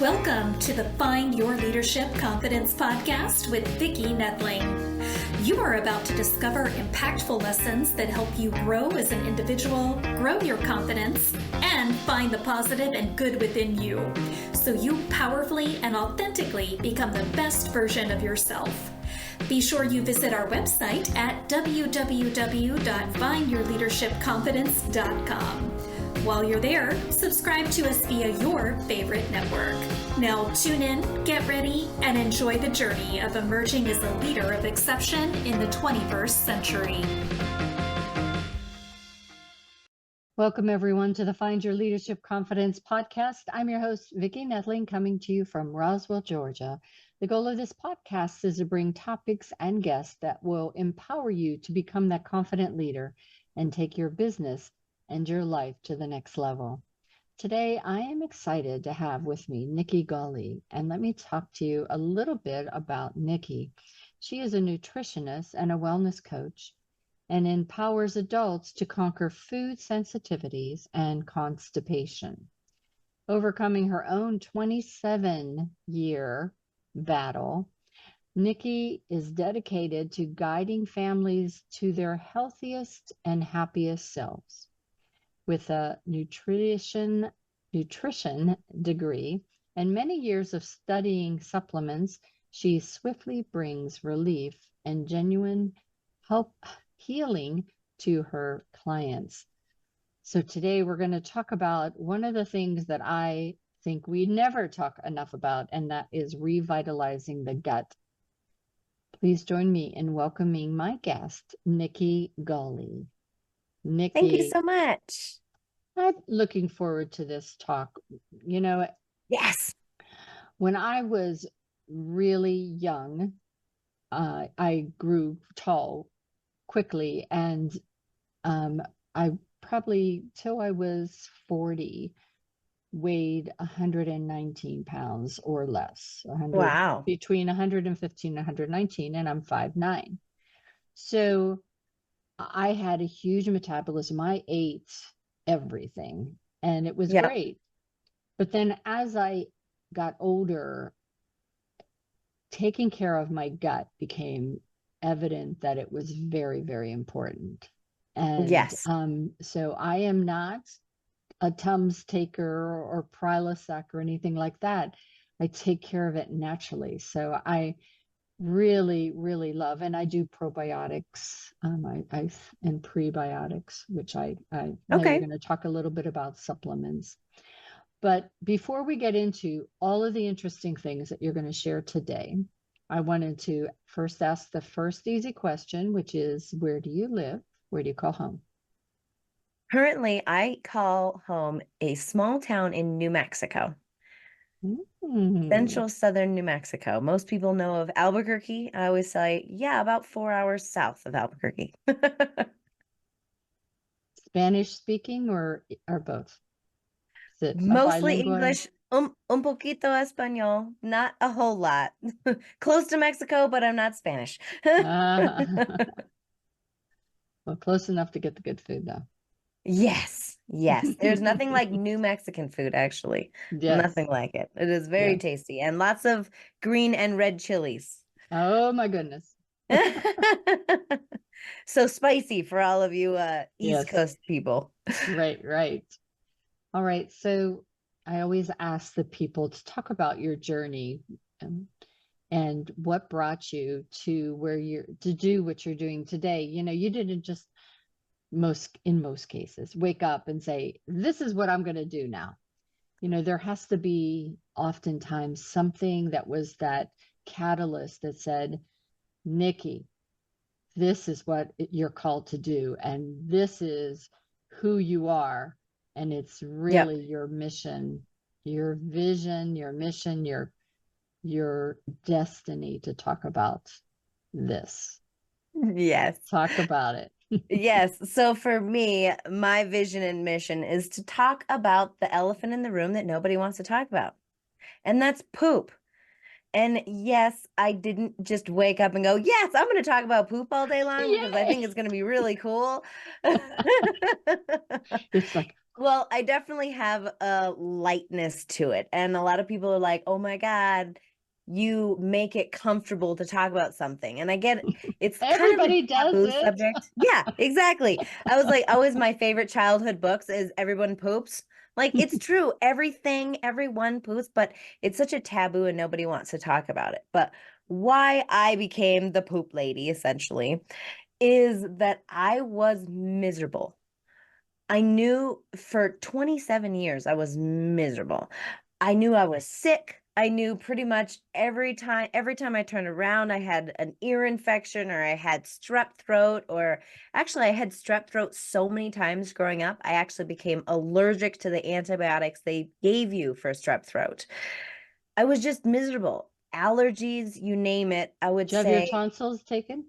Welcome to the Find Your Leadership Confidence podcast with Vicki Noethling. You are about to discover impactful lessons that help you grow as an individual, grow your confidence, and find the positive and good within you, so you powerfully and authentically become the best version of yourself. Be sure you visit our website at www.findyourleadershipconfidence.com. While you're there, subscribe to us via your favorite network. Now tune in, get ready, and enjoy the journey of emerging as a leader of exception in the 21st century. Welcome, everyone, to the Find Your Leadership Confidence podcast. I'm your host, Vicki Noethling, coming to you from Roswell, Georgia. The goal of this podcast is to bring topics and guests that will empower you to become that confident leader and take your business and your life to the next level. Today, I am excited to have with me Nikki Golly, and let me talk to you a little bit about Nikki. She is a nutritionist and a wellness coach and empowers adults to conquer food sensitivities and constipation. Overcoming her own 27-year battle, Nikki is dedicated to guiding families to their healthiest and happiest selves. With a nutrition degree and many years of studying supplements, she swiftly brings relief and genuine healing to her clients. So today we're going to talk about one of the things that I think we never talk enough about, and that is revitalizing the gut. Please join me in welcoming my guest, Nikki Golly. Nikki, thank you so much. I'm looking forward to this talk. You know, Yes. When I was really young, I grew tall quickly, and I probably, till I was 40, weighed 119 pounds or less. Wow. Between 115 and 119, and I'm 5'9". So I had a huge metabolism. I ate everything, and it was great. But then as I got older, taking care of my gut became evident that it was very, very important. And yes. So I am not a Tums taker or Prilosec or anything like that. I take care of it naturally. So I really, really love, and I do probiotics, and prebiotics, which I know you're going to talk a little bit about supplements. But before we get into all of the interesting things that you're going to share today, I wanted to first ask the first easy question, which is, where do you live? Where do you call home? Currently, I call home a small town in New Mexico. Central southern New Mexico. Most people know of Albuquerque. I always say, about 4 hours south of Albuquerque. Spanish speaking or both? Mostly English, un poquito español, not a whole lot. Close to Mexico, but I'm not Spanish. Well, close enough to get the good food, though. Yes. There's nothing like New Mexican food, actually. Yes. Nothing like it. It is very tasty, and lots of green and red chilies. Oh, my goodness. So spicy for all of you East Coast people. Right. All right. So I always ask the people to talk about your journey and what brought you to where to do what you're doing today. You know, you didn't just in most cases wake up and say, this is what I'm going to do now. You know, there has to be oftentimes something that was that catalyst that said, Nikki, this is what you're called to do, and this is who you are. And it's really your mission, your vision, your mission, your destiny to talk about this. Yes. Talk about it. Yes. So for me, my vision and mission is to talk about the elephant in the room that nobody wants to talk about. And that's poop. And yes, I didn't just wake up and go, yes, I'm going to talk about poop all day long because I think it's going to be really cool. It's like, Well, I definitely have a lightness to it. And a lot of people are like, oh my God, you make it comfortable to talk about something. And I get it. It's kind of a Everybody does taboo it. subject. Yeah, exactly. I was like, always my favorite childhood books is Everyone Poops. Like, it's true. Everyone poops, but it's such a taboo and nobody wants to talk about it. But why I became the poop lady, essentially, is that I was miserable. I knew for 27 years I was miserable. I knew I was sick. I knew pretty much every time I turned around, I had an ear infection or I had strep throat, or actually I had strep throat so many times growing up, I actually became allergic to the antibiotics they gave you for strep throat. I was just miserable. Allergies, you name it. I would Did you have your say tonsils taken?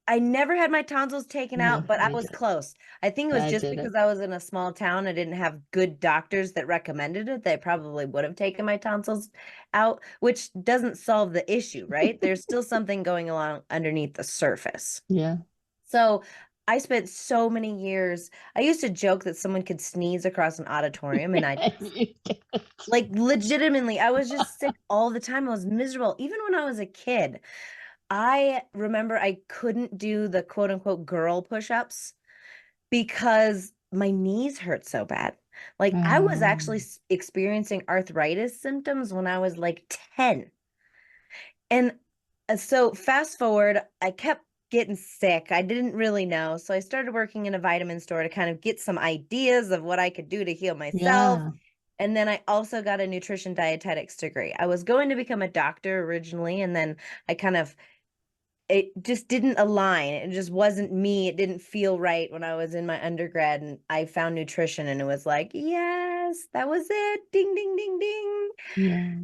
I never had my tonsils taken No, out, but I I was did. close. I think it was I just did it. because I was in a small town. I didn't have good doctors that recommended it. They probably would have taken my tonsils out, which doesn't solve the issue, right? There's still something going along underneath the surface. Yeah. So I spent so many years. I used to joke that someone could sneeze across an auditorium and I You did. like legitimately, I was just sick all the time. I was miserable. Even when I was a kid, I remember I couldn't do the quote unquote girl push-ups because my knees hurt so bad. Like I was actually Um, experiencing arthritis symptoms when I was like 10. And so fast forward, I kept getting sick. I didn't really know. So I started working in a vitamin store to kind of get some ideas of what I could do to heal myself. yeah. And then I also got a nutrition dietetics degree. I was going to become a doctor originally, and then I kind of it just didn't align. It just wasn't me. It didn't feel right when I was in my undergrad and I found nutrition and it was like, yes, that was it. Ding, ding, ding, ding. Yeah.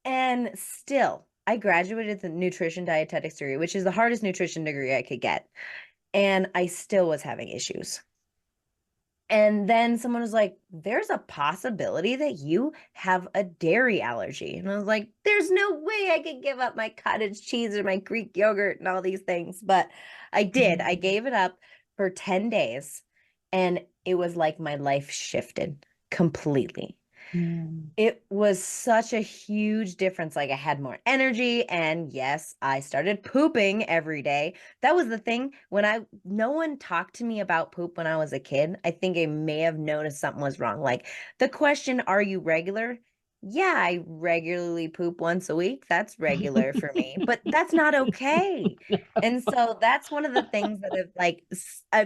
And still, I graduated with a nutrition dietetics degree, which is the hardest nutrition degree I could get. And I still was having issues. And then someone was like, there's a possibility that you have a dairy allergy. And I was like, there's no way I could give up my cottage cheese or my Greek yogurt and all these things. But I did. I gave it up for 10 days. And it was like my life shifted completely. Yeah. It was such a huge difference. Like I had more energy, and yes, I started pooping every day. That was the thing. No one talked to me about poop when I was a kid. I think I may have noticed something was wrong. Like the question, are you regular? Yeah, I regularly poop once a week. That's regular for me, but that's not okay. And so that's one of the things that have like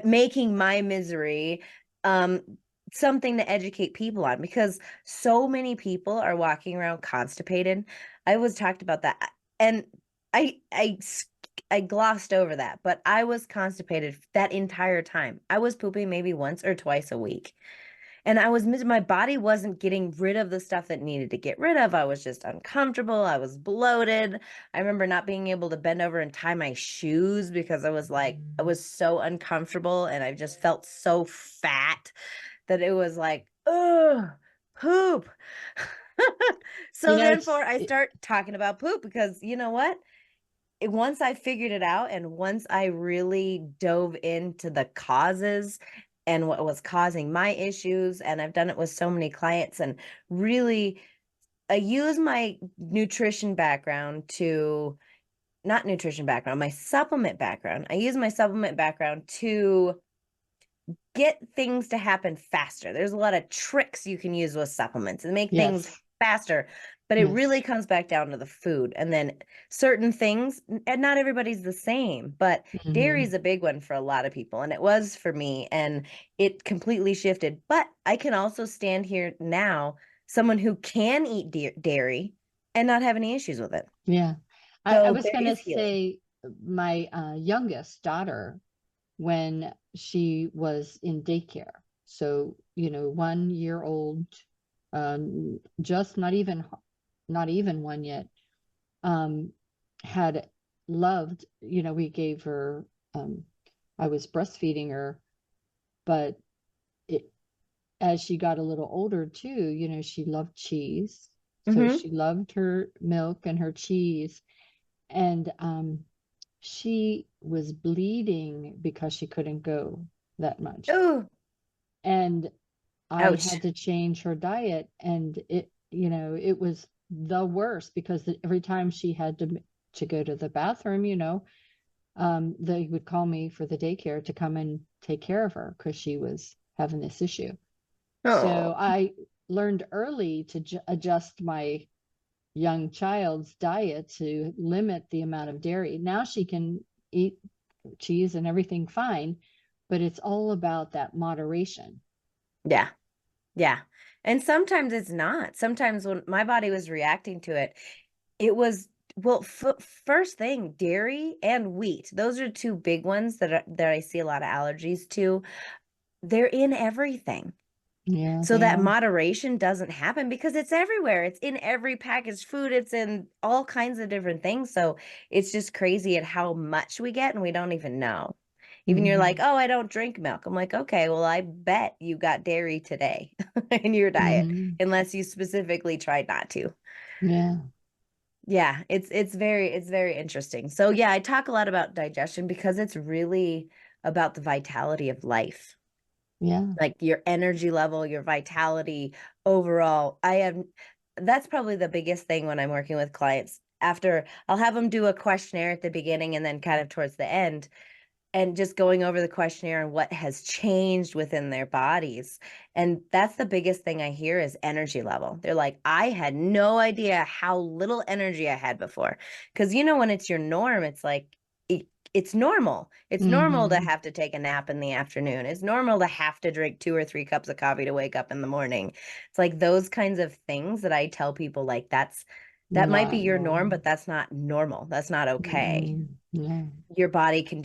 making my misery um something to educate people on, because so many people are walking around constipated. I was talked about that, and I glossed over that, but I was constipated that entire time. I was pooping maybe once or twice a week. And my body wasn't getting rid of the stuff that needed to get rid of. I was just uncomfortable. I was bloated. I remember not being able to bend over and tie my shoes because I was so uncomfortable and I just felt so fat that it was like, ugh, poop. You So know, therefore, I start talking about poop because you know what? Once I figured it out and once I really dove into the causes and what was causing my issues, and I've done it with so many clients, and really, I use my nutrition background to not nutrition background, my supplement background. I use my supplement background to get things to happen faster. There's a lot of tricks you can use with supplements and make things yes. faster, but it Yes. really comes back down to the food. And then certain things, and not everybody's the same, but dairy Hmm. is a big one for a lot of people. And it was for me, and it completely shifted. But I can also stand here now, someone who can eat dairy and not have any issues with it. Yeah. I So was there going to is healing. say my youngest daughter, when she was in daycare. So, 1 year old, just not even one yet, um, had loved, we gave her, I was breastfeeding her, but it, as she got a little older too, she loved cheese. So Mm-hmm. she loved her milk and her cheese. And she was bleeding because she couldn't go that much. Oh, And I Ouch. had to change her diet, and it was the worst because every time she had to go to the bathroom, they would call me for the daycare to come and take care of her because she was having this issue. Oh, So I learned early to adjust my young child's diet to limit the amount of dairy. Now she can eat cheese and everything fine, but it's all about that moderation. yeah. Yeah. And sometimes it's not. Sometimes when my body was reacting to it, it was, well, first thing, dairy and wheat. Those are two big ones that I see a lot of allergies to. They're in everything. Yeah, So they that are. moderation doesn't happen because it's everywhere. It's in every packaged food. It's in all kinds of different things. So it's just crazy at how much we get and we don't even know. Even you're like, Hmm. oh, I don't drink milk. I'm like, okay, well, I bet you got dairy today in your diet, Hmm. unless you specifically tried not to. Yeah. Yeah, it's very interesting. So yeah, I talk a lot about digestion because it's really about the vitality of life, Yeah. like your energy level, your vitality overall. That's probably the biggest thing when I'm working with clients. After I'll have them do a questionnaire at the beginning and then kind of towards the end, and just going over the questionnaire and what has changed within their bodies. And that's the biggest thing I hear is energy level. They're like, I had no idea how little energy I had before. Because when it's your norm, it's like, it's normal. It's normal to Hmm. have to take a nap in the afternoon. It's normal to have to drink 2 or 3 cups of coffee to wake up in the morning. It's like those kinds of things that I tell people, like, that might be Not your norm, normal. but that's not normal. That's not okay. Mm-mm. Yeah. Your body can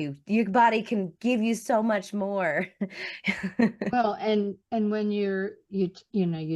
give you so much more. Well, and when you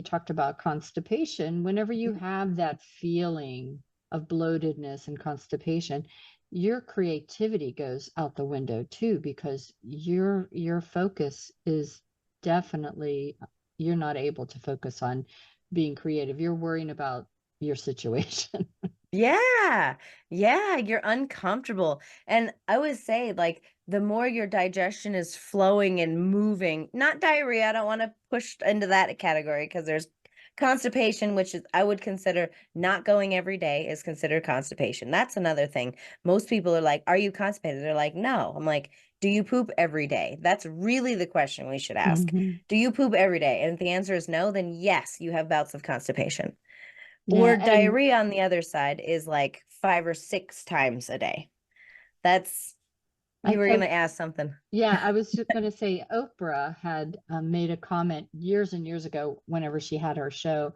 talked about constipation, whenever you have that feeling of bloatedness and constipation, your creativity goes out the window too, because your focus is definitely, you're not able to focus on being creative. You're worrying about your situation. Yeah. Yeah, you're uncomfortable. And I would say, like, the more your digestion is flowing and moving, not diarrhea, I don't want to push into that category because there's constipation, which is I would consider not going every day is considered constipation. That's another thing. Most people are like, "Are you constipated?" They're like, "No." I'm like, "Do you poop every day?" That's really the question we should ask. Hmm. Do you poop every day? And if the answer is no, then yes, you have bouts of constipation. Or Yeah, and diarrhea on the other side is like 5 or 6 times a day. That's, you I, were going oh, to ask something. yeah, I was just going to say Oprah had made a comment years and years ago whenever she had her show,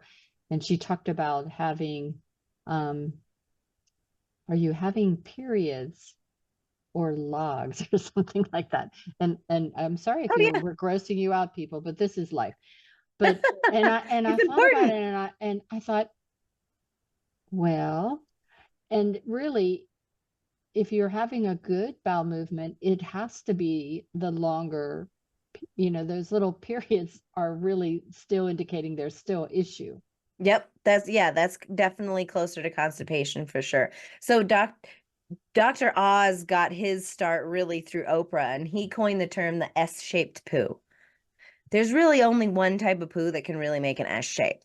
and she talked about having, um, are you having periods or logs or something like that? And I'm sorry if Oh, you're yeah. we're grossing you out, people, but this is life. But and I It's thought about it, important. and I thought, well, and really, if you're having a good bowel movement, it has to be the longer, those little periods are really still indicating there's still issue. Yep. That's definitely closer to constipation for sure. So Dr. Oz got his start really through Oprah, and he coined the term the S-shaped poo. There's really only one type of poo that can really make an S shape.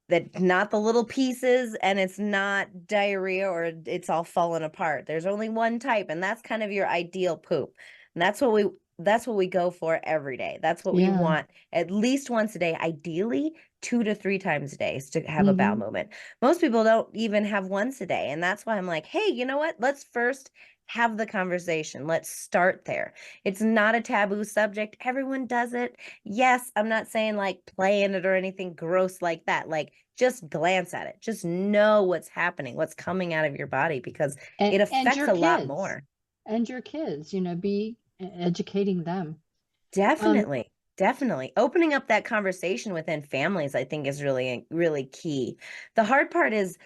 That not the little pieces, and it's not diarrhea or it's all fallen apart. There's only one type, and that's kind of your ideal poop. And that's what we go for every day. That's what we Yeah. want at least once a day, ideally 2 to 3 times a day is to have a bowel Hmm. movement. Most people don't even have once a day. And that's why I'm like, hey, you know what? Let's first have the conversation. Let's start there. It's not a taboo subject. Everyone does it. Yes, I'm not saying like play in it or anything gross like that. Like just glance at it. Just know what's happening, what's coming out of your body because and it and affects your a lot kids more. and your kids, be educating them. um Definitely. Definitely. Opening up that conversation within families, I think, is really, really key. The hard part is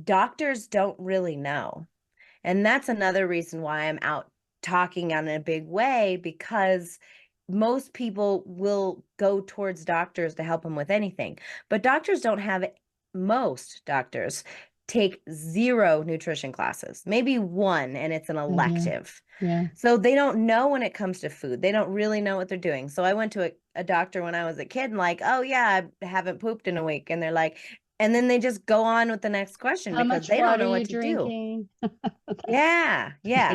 doctors don't really know. And that's another reason why I'm out talking on a big way because most people will go towards doctors to help them with anything. But doctors don't have most doctors take 0 nutrition classes, maybe 1, and it's an elective. Yeah. So they don't know when it comes to food. They don't really know what they're doing. So I went to a doctor when I was a kid and like, oh yeah, I haven't pooped in a week. And they're like, and then they just go on with the next question How because much they don't water know are what you to do. drinking? Yeah.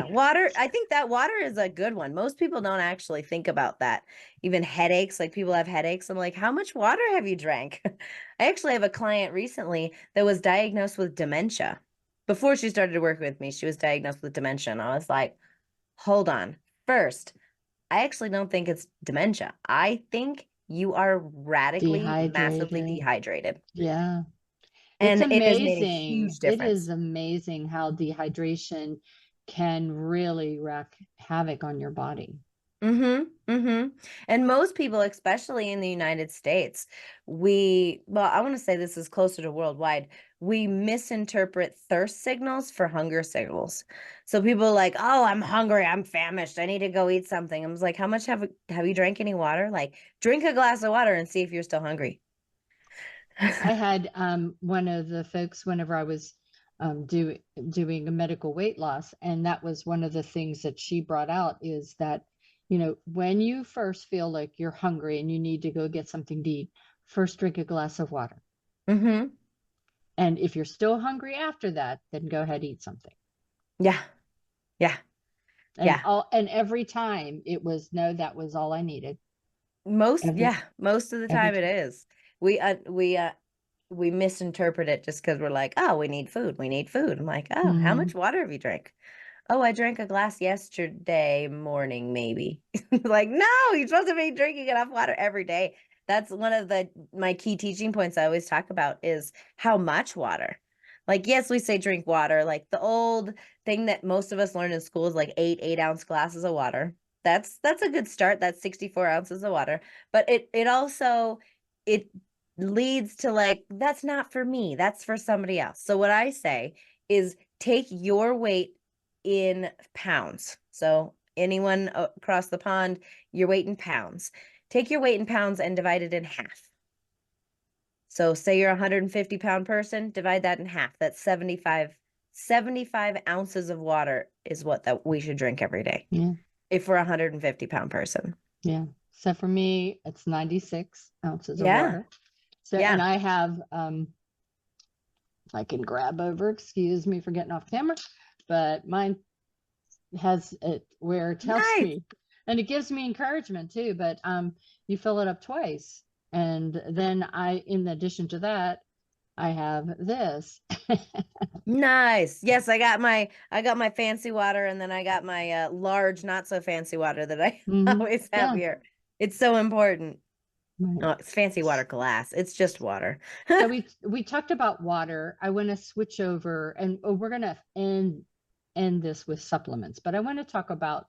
Water. I think that water is a good one. Most people don't actually think about that. Even headaches, like people have headaches. I'm like, how much water have you drank? I actually have a client recently that was diagnosed with dementia. Before she started to work with me, she was diagnosed with dementia. And I was like, hold on. First, I actually don't think it's dementia. I think you are radically, massively Dehydrated. dehydrated. Yeah. It's And it has made a amazing. huge It difference. is amazing how dehydration can really wreak havoc on your body. And most people, especially in the United States, I want to say this is closer to worldwide. We misinterpret thirst signals for hunger signals. So people are like, "Oh, I'm hungry. I'm famished. I need to go eat something." I was like, "How much have you drank any water? Like, drink a glass of water and see if you're still hungry." I had one of the folks whenever I was doing a medical weight loss, and that was one of the things that she brought out is that, when you first feel like you're hungry and you need to go get something to eat, first drink a glass of water. Mm-hmm. And if you're still hungry after that, then go ahead, eat something. Yeah. Yeah. And every time it was, no, that was all I needed. Most of the every time it is. We misinterpret it just because we're like, oh, we need food. I'm like, oh, how much water have you drank? Oh, I drank a glass yesterday morning, maybe. Like, no, you're supposed to be drinking enough water every day. That's one of my key teaching points I always talk about is how much water. Like, yes, we say drink water. Like the old thing that most of us learn in school is like 8 ounce glasses of water. That's a good start. That's 64 ounces of water. But it also it leads to like, that's not for me. That's for somebody else. So what I say is take your weight in pounds. So anyone across the pond, your weight in pounds. Take your weight in pounds and divide it in half. So say you're a 150-pound person, divide that in half. That's 75 ounces of water is what that we should drink every day. Yeah. If we're a 150-pound person. Yeah. So for me, it's 96 ounces of water. So, and I have, I can grab over, excuse me for getting off camera, but mine has it where it tells me, and it gives me encouragement too, but you fill it up twice. And then in addition to that, I have this. Nice. Yes, I got my fancy water, and then I got my large, not so fancy water that I always have here. It's so important. Right. Oh, it's fancy water glass. It's just water. So we talked about water. I want to switch over, and we're going to end this with supplements, but I want to talk about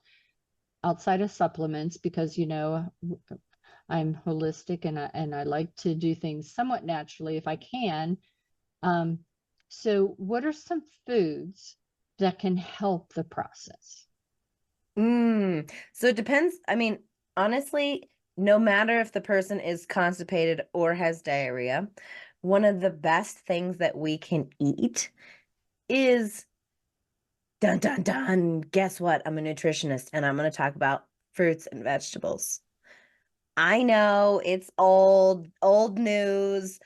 outside of supplements because I'm holistic and I like to do things somewhat naturally if I can. So what are some foods that can help the process? So it depends. I mean, honestly, no matter if the person is constipated or has diarrhea, one of the best things that we can eat is dun dun dun. Guess what? I'm a nutritionist and I'm going to talk about fruits and vegetables. I know it's old news,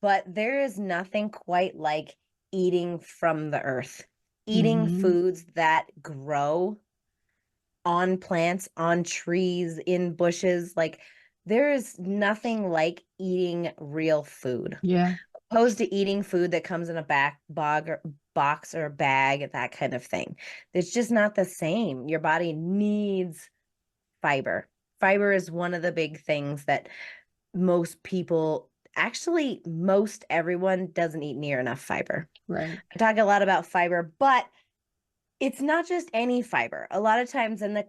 but there is nothing quite like eating from the earth, eating foods that grow on plants, on trees, in bushes. Like there is nothing like eating real food. Yeah. Opposed to eating food that comes in a box or a bag, that kind of thing. It's just not the same. Your body needs fiber. Fiber is one of the big things that most everyone doesn't eat near enough fiber. Right. I talk a lot about fiber, but it's not just any fiber. A lot of times in the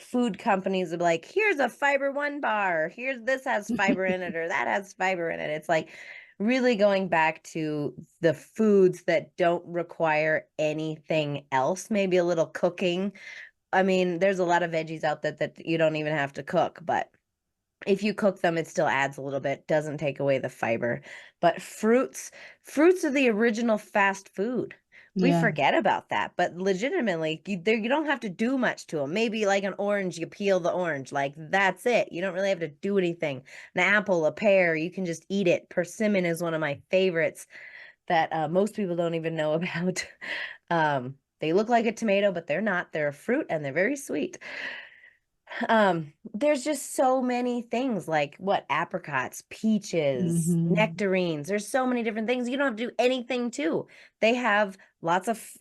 food companies are like, here's a fiber 1 bar. This has fiber in it or that has fiber in it. It's like really going back to the foods that don't require anything else, maybe a little cooking. I mean, there's a lot of veggies out there that you don't even have to cook, but If you cook them, it still adds a little bit, doesn't take away the fiber. But fruits are the original fast food. We Yeah. forget about that, but legitimately, you don't have to do much to them. Maybe like an orange, you peel the orange, like that's it. You don't really have to do anything. An apple, a pear, you can just eat it. Persimmon is one of my favorites that most people don't even know about. They look like a tomato, but they're not. They're a fruit and they're very sweet. There's just so many things like what apricots, peaches, Mm-hmm. nectarines. There's so many different things. You don't have to do anything to. They have lots of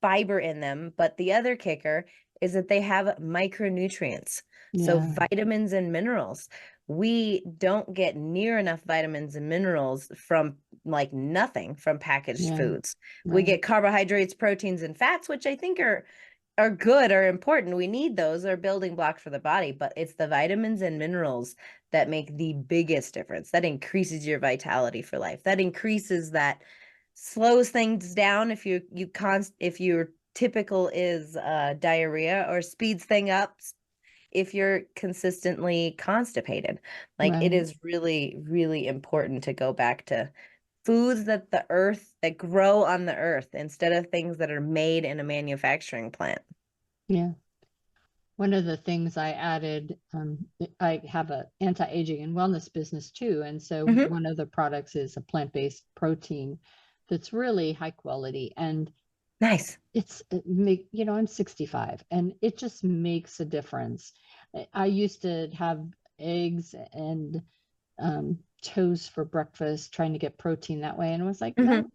fiber in them, but the other kicker is that they have micronutrients. So Yeah. vitamins and minerals. We don't get near enough vitamins and minerals from like nothing from packaged Yeah. foods. We Right. get carbohydrates, proteins, and fats, which I think are good, are important. We need those, are building blocks for the body, but it's the vitamins and minerals that make the biggest difference. That increases your vitality for life. That increases that, slows things down if your typical is diarrhea, or speeds thing up if you're consistently constipated. Like it Right. is really, really important to go back to foods that grow on the earth instead of things that are made in a manufacturing plant. Yeah. One of the things I added, I have a anti-aging and wellness business too. And so Hmm. one of the products is a plant-based protein that's really high quality. And Nice. I'm 65 and it just makes a difference. I used to have eggs and toast for breakfast, trying to get protein that way. And I was like, Hmm. no,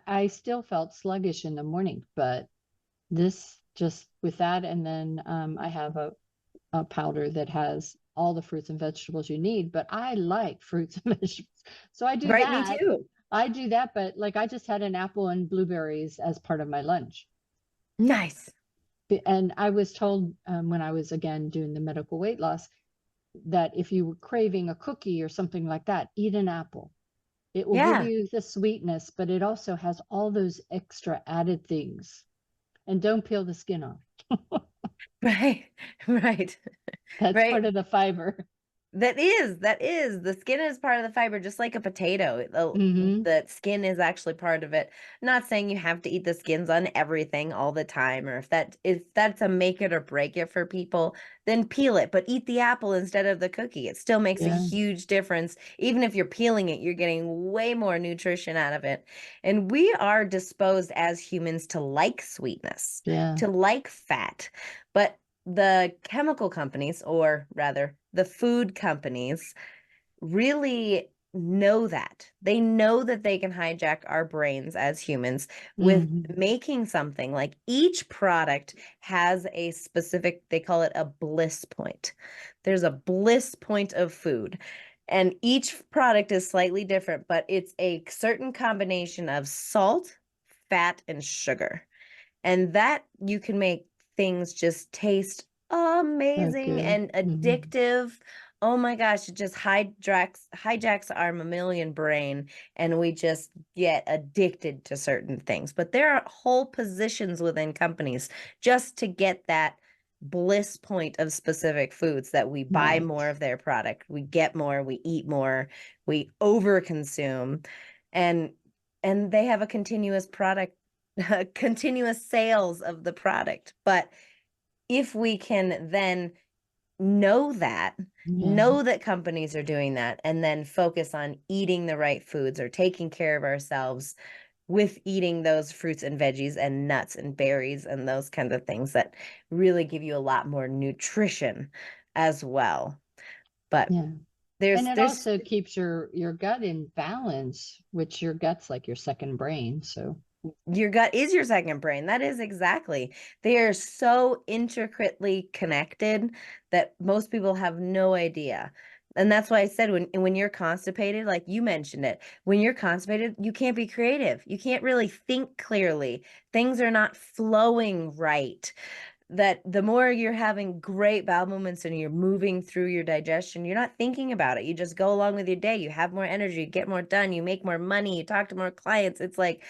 I still felt sluggish in the morning, but this just with that. And then I have a powder that has all the fruits and vegetables you need, but I like fruits and vegetables. So I do Right, me that. too. But like I just had an apple and blueberries as part of my lunch. Nice. And I was told when I was again doing the medical weight loss that if you were craving a cookie or something like that, eat an apple. It will give Yeah. you the sweetness, but it also has all those extra added things. And don't peel the skin off. Right. Right. That's Right. part of the fiber. That is the skin is part of the fiber, just like a potato. Hmm. The skin is actually part of it. Not saying you have to eat the skins on everything all the time, or if that's a make it or break it for people, then peel it, but eat the apple instead of the cookie. It still makes a Yeah. huge difference. Even if you're peeling it, you're getting way more nutrition out of it. And we are disposed as humans to like sweetness, Yeah. to like fat, but the chemical companies, or rather the food companies, really know that. They know that they can hijack our brains as humans with Hmm. making something. Like each product has a specific, they call it a bliss point. There's a bliss point of food. And each product is slightly different, but it's a certain combination of salt, fat, and sugar. And that you can make things just taste So amazing good. and Hmm. addictive. Oh my gosh, it just hijacks our mammalian brain, and we just get addicted to certain things. But there are whole positions within companies just to get that bliss point of specific foods, that we buy Right. more of their product, we get more, we eat more, we overconsume, and and they have a continuous product continuous sales of the product. But if we can then know that, Yeah. know that companies are doing that, and then focus on eating the right foods or taking care of ourselves with eating those fruits and veggies and nuts and berries and those kinds of things that really give you a lot more nutrition as well. But Yeah. And it there's also keeps your gut in balance, which your gut's like your second brain. So your gut is your second brain. That is exactly. They are so intricately connected that most people have no idea. And that's why I said when you're constipated, like you mentioned it, when you're constipated, you can't be creative. You can't really think clearly. Things are not flowing right. That the more you're having great bowel movements and you're moving through your digestion, you're not thinking about it. You just go along with your day. You have more energy, you get more done, you make more money, you talk to more clients. It's like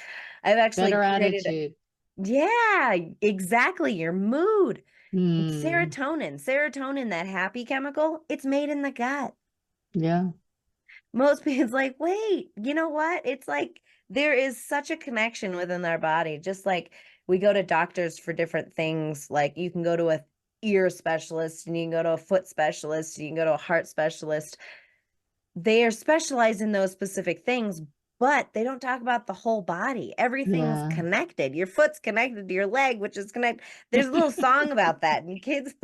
I've actually better created, attitude. yeah, exactly, your mood. Mm, Serotonin, that happy chemical, it's made in the gut. yeah. Most people's like, wait, you know what? It's like there is such a connection within our body. Just like we go to doctors for different things. Like you can go to a ear specialist and you can go to a foot specialist, you can go to a heart specialist. They are specialized in those specific things, but they don't talk about the whole body. Everything's Yeah. connected. Your foot's connected to your leg, which is connected. There's a little song about that. And kids,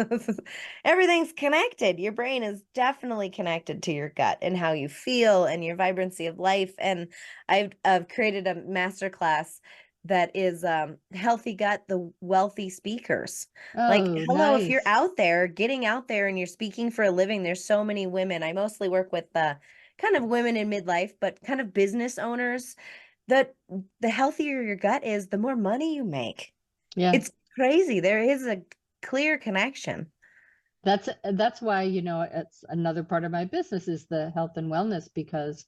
everything's connected. Your brain is definitely connected to your gut and how you feel and your vibrancy of life. And I've created a master class that is Healthy Gut, the Wealthy Speakers. Like, Oh, hello, if you're nice. out there, getting out there and you're speaking for a living, there's so many women. I mostly work with kind of women in midlife, but kind of business owners, that the healthier your gut is, the more money you make. Yeah. It's crazy. There is a clear connection. That's why, it's another part of my business is the health and wellness, because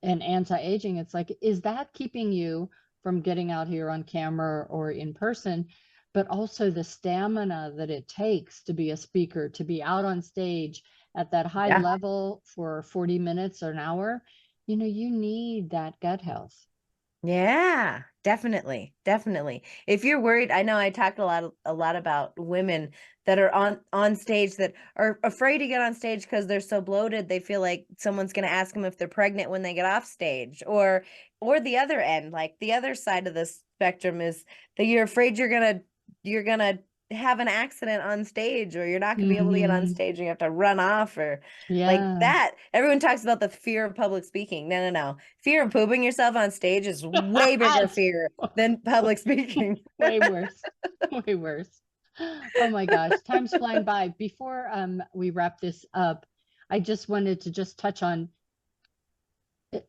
and anti-aging, it's like, is that keeping you from getting out here on camera or in person? But also the stamina that it takes to be a speaker, to be out on stage at that high Yeah. level for 40 minutes or an hour, you need that gut health. Yeah, definitely. Definitely. If you're worried, I know I talked a lot about women that are on stage that are afraid to get on stage because they're so bloated, they feel like someone's going to ask them if they're pregnant when they get off stage, or the other end, like the other side of the spectrum is that you're afraid you're going to have an accident on stage, or you're not going to be able to get on Hmm. stage, and you have to run off, or like Yeah. that. Everyone talks about the fear of public speaking. No, no, no. Fear of pooping yourself on stage is way bigger It's fear than public speaking. way worse. Way worse. Oh my gosh, time's flying by. Before we wrap this up, I just wanted to just touch on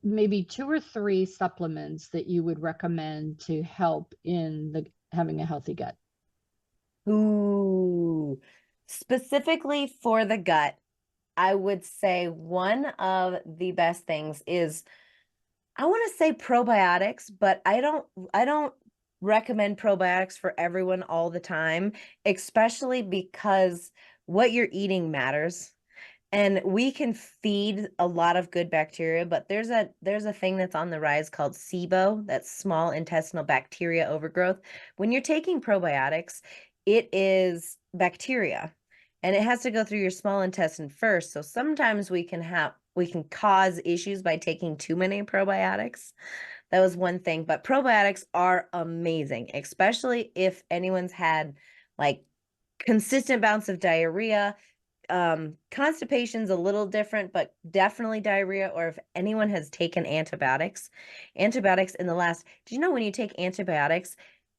maybe 2 or 3 supplements that you would recommend to help in the having a healthy gut. Ooh. Specifically for the gut, I would say one of the best things is, I want to say probiotics, but I don't recommend probiotics for everyone all the time, especially because what you're eating matters. And we can feed a lot of good bacteria, but there's a thing that's on the rise called SIBO, that's small intestinal bacteria overgrowth. When you're taking probiotics, it is bacteria, and it has to go through your small intestine first. So sometimes we can cause issues by taking too many probiotics. That was one thing, but probiotics are amazing, especially if anyone's had like consistent bouts of diarrhea. Constipation's a little different, but definitely diarrhea, or if anyone has taken antibiotics in the last, do you know when you take antibiotics,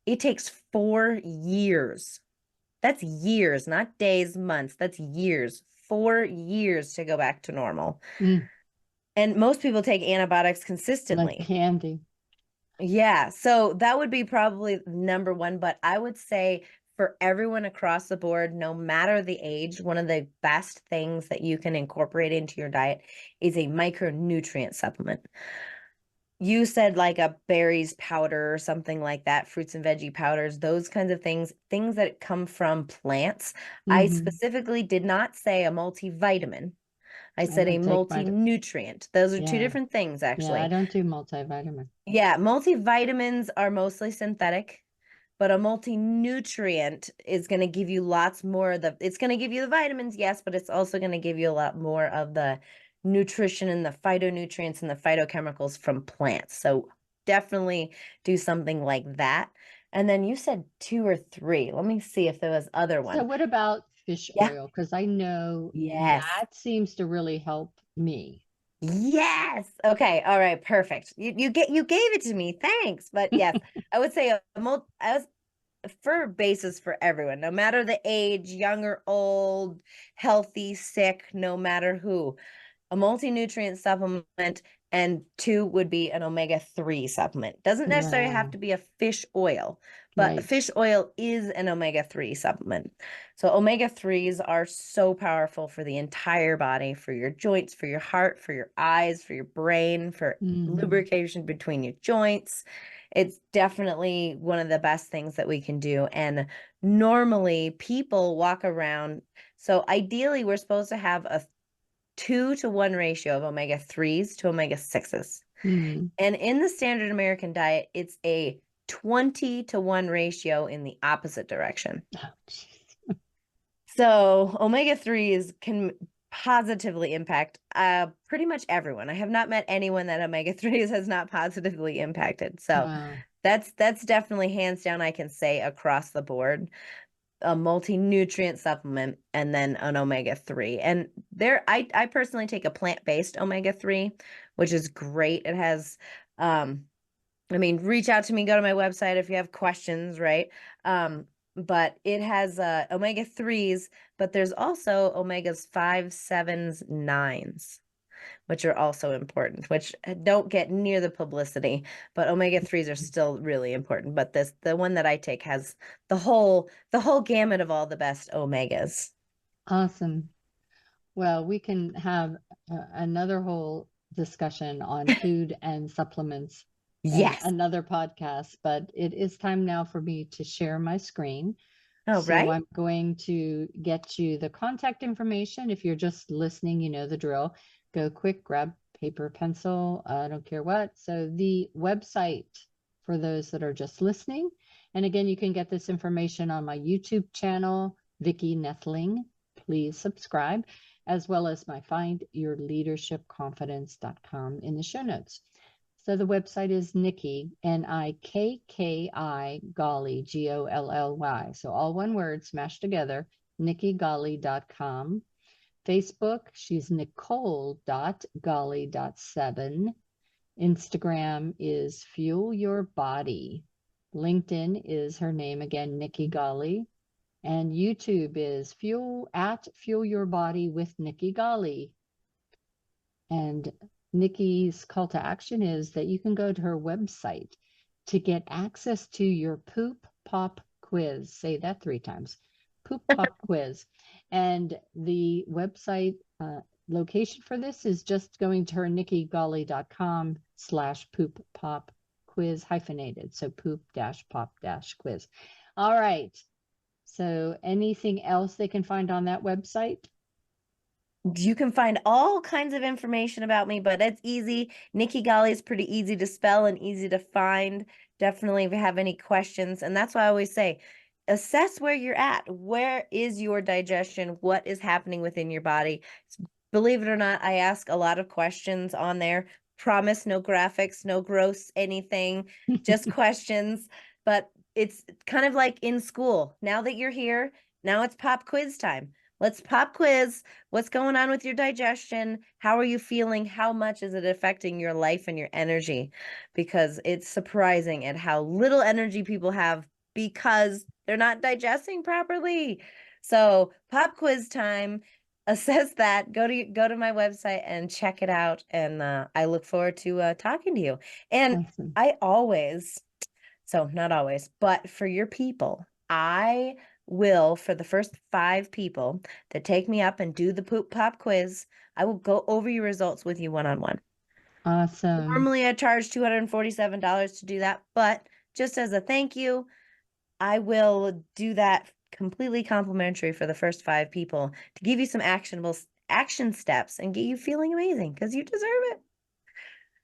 it takes 4 years. That's years, not days, months. That's years. 4 years to go back to normal. Mm, And most people take antibiotics like consistently. candy. Yeah, so that would be probably number one, but I would say for everyone across the board, no matter the age, one of the best things that you can incorporate into your diet is a micronutrient supplement. You said like a berries powder or something like that, fruits and veggie powders, those kinds of things that come from plants. I Hmm. specifically did not say a multivitamin. I I said a don't take multi-nutrient. Those are two yeah. different things, Yeah, I actually. don't do multivitamin. Yeah, multivitamins are mostly synthetic, but a multi-nutrient is going to give you lots more of it's going to give you the vitamins, yes, but it's also going to give you a lot more of the nutrition and the phytonutrients and the phytochemicals from plants. So definitely do something like that. And then you said 2 or 3. Let me see if there was other So one. what about fish Yeah. oil? Because I know Yes. that seems to really help me. Yes. Okay. All right. Perfect. You gave it to me. Thanks. But yes, I would say I was for basis for everyone, no matter the age, young or old, healthy, sick, no matter who. A multi-nutrient supplement, and 2 would be an omega-3 supplement. Doesn't necessarily have Wow. to be a fish oil, but Right. fish oil is an omega-3 supplement. So omega-3s are so powerful for the entire body, for your joints, for your heart, for your eyes, for your brain, for lubrication between your joints. It's definitely one of the best things that we can do. And normally people walk around. So ideally, we're supposed to have a 2-to-1 ratio of omega-3s to omega-6s. Mm. And in the standard American diet, it's a 20-to-1 ratio in the opposite direction. Oh, geez. So omega-3s can positively impact pretty much everyone. I have not met anyone that omega-3s has not positively impacted. So Wow. that's definitely hands down, I can say, across the board, a multi-nutrient supplement and then an omega-3. And there, I personally take a plant-based omega-3, which is great. It has, I mean, reach out to me, go to my website if you have questions, right? But it has omega-3s, but there's also omegas 5, 7s, 9s, which are also important, which don't get near the publicity, but omega-3s are still really important. But the one that I take has the whole gamut of all the best omegas. Awesome. Well, we can have another whole discussion on food and supplements and Yes. another podcast, but it is time now for me to share my screen. Oh, So right. I'm going to get you the contact information. If you're just listening, you know the drill. Go quick, grab paper, pencil, I don't care what. So the website for those that are just listening. And again, you can get this information on my YouTube channel, Vicki Noethling. Please subscribe, as well as my findyourleadershipconfidence.com in the show notes. So the website is Nikki, Nikki Golly, Golly. So all one word smashed together, nikkigolly.com. Facebook, she's nicole.golly.7. Instagram is Fuel Your Body. LinkedIn is her name again, Nikki Golly. And YouTube is Fuel Your Body with Nikki Golly. And Nikki's call to action is that you can go to her website to get access to your Poop Pop quiz. Say that 3 times. Poop Pop quiz. And the website location for this is just going to her nikkigolly.com/poop pop quiz hyphenated. So poop-pop-quiz. All right. So anything else they can find on that website? You can find all kinds of information about me, but it's easy. Nikki Golly is pretty easy to spell and easy to find. Definitely if you have any questions. And that's why I always say, assess where you're at. Where is your digestion? What is happening within your body? Believe it or not, I ask a lot of questions on there. Promise no graphics, no gross anything, just questions. But it's kind of like in school. Now that you're here, now it's pop quiz time. Let's pop quiz. What's going on with your digestion? How are you feeling? How much is it affecting your life and your energy? Because it's surprising at how little energy people have because they're not digesting properly. So pop quiz time. Assess that. Go to my website and check it out. And I look forward to talking to you. And Awesome. so not always, but for your people, I will, for the first 5 people that take me up and do the Poop Pop quiz, I will go over your results with you one-on-one. Awesome. Normally I charge $247 to do that, but just as a thank you, I will do that completely complimentary for the first 5 people to give you some actionable action steps and get you feeling amazing because you deserve it.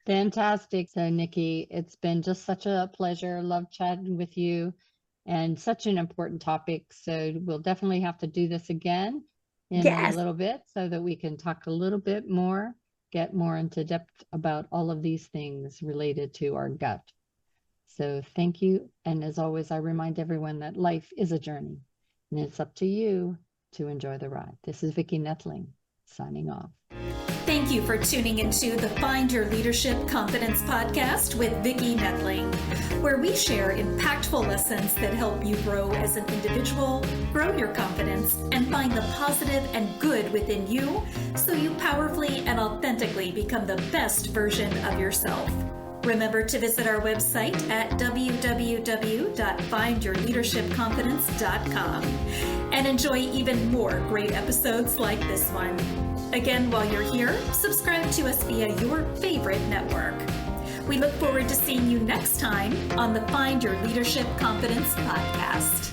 Fantastic. So, Nikki, it's been just such a pleasure. Love chatting with you and such an important topic. So we'll definitely have to do this again in a Yes. little bit so that we can talk a little bit more, get more into depth about all of these things related to our gut. So thank you. And as always, I remind everyone that life is a journey and it's up to you to enjoy the ride. This is Vicki Noethling signing off. Thank you for tuning into the Find Your Leadership Confidence podcast with Vicki Noethling, where we share impactful lessons that help you grow as an individual, grow your confidence, and find the positive and good within you so you powerfully and authentically become the best version of yourself. Remember to visit our website at www.findyourleadershipconfidence.com and enjoy even more great episodes like this one. Again, while you're here, subscribe to us via your favorite network. We look forward to seeing you next time on the Find Your Leadership Confidence podcast.